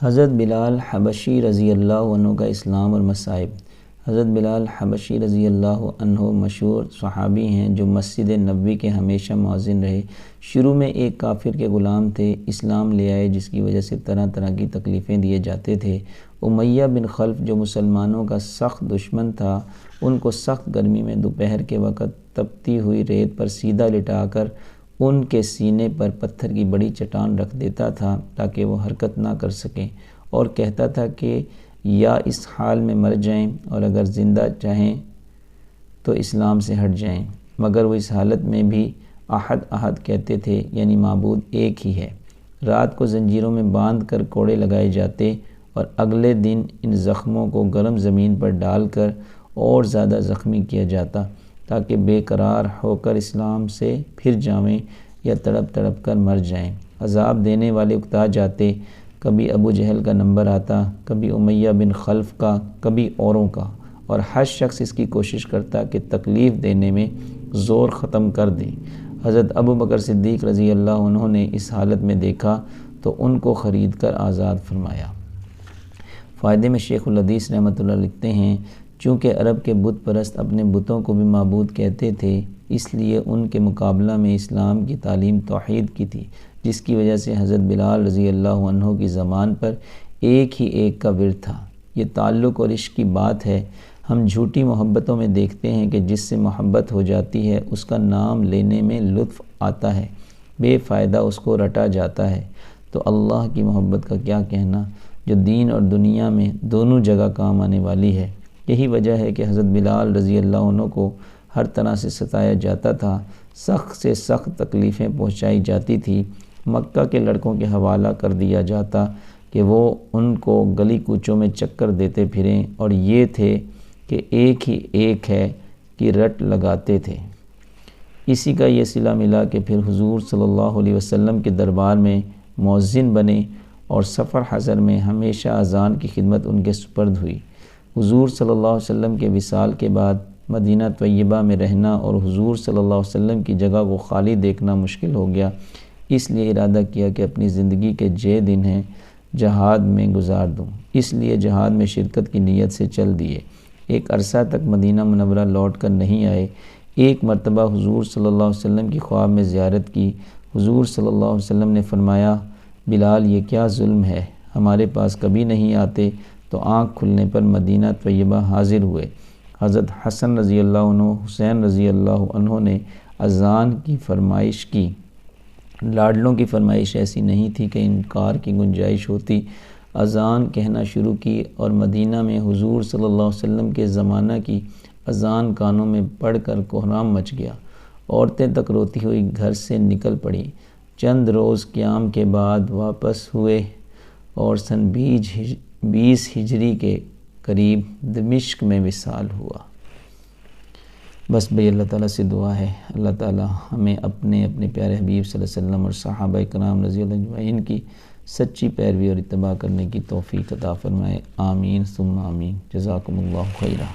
حضرت بلال حبشی رضی اللہ عنہ کا اسلام اور مصائب۔ حضرت بلال حبشی رضی اللہ عنہ مشہور صحابی ہیں جو مسجد نبوی کے ہمیشہ مؤذن رہے۔ شروع میں ایک کافر کے غلام تھے، اسلام لے آئے جس کی وجہ سے طرح طرح کی تکلیفیں دیے جاتے تھے۔ امیہ بن خلف جو مسلمانوں کا سخت دشمن تھا، ان کو سخت گرمی میں دوپہر کے وقت تپتی ہوئی ریت پر سیدھا لٹا کر ان کے سینے پر پتھر کی بڑی چٹان رکھ دیتا تھا تاکہ وہ حرکت نہ کر سکیں، اور کہتا تھا کہ یا اس حال میں مر جائیں اور اگر زندہ چاہیں تو اسلام سے ہٹ جائیں، مگر وہ اس حالت میں بھی احد احد کہتے تھے، یعنی معبود ایک ہی ہے۔ رات کو زنجیروں میں باندھ کر کوڑے لگائے جاتے اور اگلے دن ان زخموں کو گرم زمین پر ڈال کر اور زیادہ زخمی کیا جاتا تاکہ بے قرار ہو کر اسلام سے پھر جاویں یا تڑپ تڑپ کر مر جائیں۔ عذاب دینے والے اکتا جاتے، کبھی ابو جہل کا نمبر آتا، کبھی امیہ بن خلف کا، کبھی اوروں کا، اور ہر شخص اس کی کوشش کرتا کہ تکلیف دینے میں زور ختم کر دے۔ حضرت ابو بکر صدیق رضی اللہ عنہ نے اس حالت میں دیکھا تو ان کو خرید کر آزاد فرمایا۔ فائدے میں شیخ الحدیث رحمۃ اللہ لکھتے ہیں، چونکہ عرب کے بت پرست اپنے بتوں کو بھی معبود کہتے تھے، اس لیے ان کے مقابلہ میں اسلام کی تعلیم توحید کی تھی، جس کی وجہ سے حضرت بلال رضی اللہ عنہ کی زبان پر ایک ہی ایک کا ورد تھا۔ یہ تعلق اور عشق کی بات ہے۔ ہم جھوٹی محبتوں میں دیکھتے ہیں کہ جس سے محبت ہو جاتی ہے اس کا نام لینے میں لطف آتا ہے، بے فائدہ اس کو رٹا جاتا ہے، تو اللہ کی محبت کا کیا کہنا جو دین اور دنیا میں دونوں جگہ کام آنے والی ہے۔ یہی وجہ ہے کہ حضرت بلال رضی اللہ عنہ کو ہر طرح سے ستایا جاتا تھا، سخت سے سخت تکلیفیں پہنچائی جاتی تھی، مکہ کے لڑکوں کے حوالہ کر دیا جاتا کہ وہ ان کو گلی کوچوں میں چکر دیتے پھریں، اور یہ تھے کہ ایک ہی ایک ہے کہ رٹ لگاتے تھے۔ اسی کا یہ صلہ ملا کہ پھر حضور صلی اللہ علیہ وسلم کے دربار میں مؤذن بنے اور سفر حضر میں ہمیشہ اذان کی خدمت ان کے سپرد ہوئی۔ حضور صلی اللہ علیہ وسلم کے وصال کے بعد مدینہ طیبہ میں رہنا اور حضور صلی اللہ علیہ وسلم کی جگہ کو خالی دیکھنا مشکل ہو گیا، اس لیے ارادہ کیا کہ اپنی زندگی کے دن ہیں جہاد میں گزار دوں، اس لیے جہاد میں شرکت کی نیت سے چل دیے۔ ایک عرصہ تک مدینہ منورہ لوٹ کر نہیں آئے۔ ایک مرتبہ حضور صلی اللہ علیہ وسلم کی خواب میں زیارت کی۔ حضور صلی اللہ علیہ وسلم نے فرمایا، بلال یہ کیا ظلم ہے، ہمارے پاس کبھی نہیں آتے، تو آنکھ کھلنے پر مدینہ طیبہ حاضر ہوئے۔ حضرت حسن رضی اللہ عنہ، حسین رضی اللہ عنہ نے اذان کی فرمائش کی۔ لاڈلوں کی فرمائش ایسی نہیں تھی کہ انکار کی گنجائش ہوتی۔ اذان کہنا شروع کی اور مدینہ میں حضور صلی اللہ علیہ وسلم کے زمانہ کی اذان کانوں میں پڑھ کر کوہرام مچ گیا۔ عورتیں تک روتی ہوئی گھر سے نکل پڑیں۔ چند روز قیام کے بعد واپس ہوئے اور سن 20 ہجری کے قریب دمشق میں وصال ہوا۔ بس بھئی اللہ تعالیٰ سے دعا ہے، اللہ تعالیٰ ہمیں اپنے پیارے حبیب صلی اللہ علیہ وسلم اور صحابہ کرام رضی اللہ اجمعین کی سچی پیروی اور اتباع کرنے کی توفیق عطا فرمائے۔ آمین ثم آمین۔ جزاکم اللہ خیرہ۔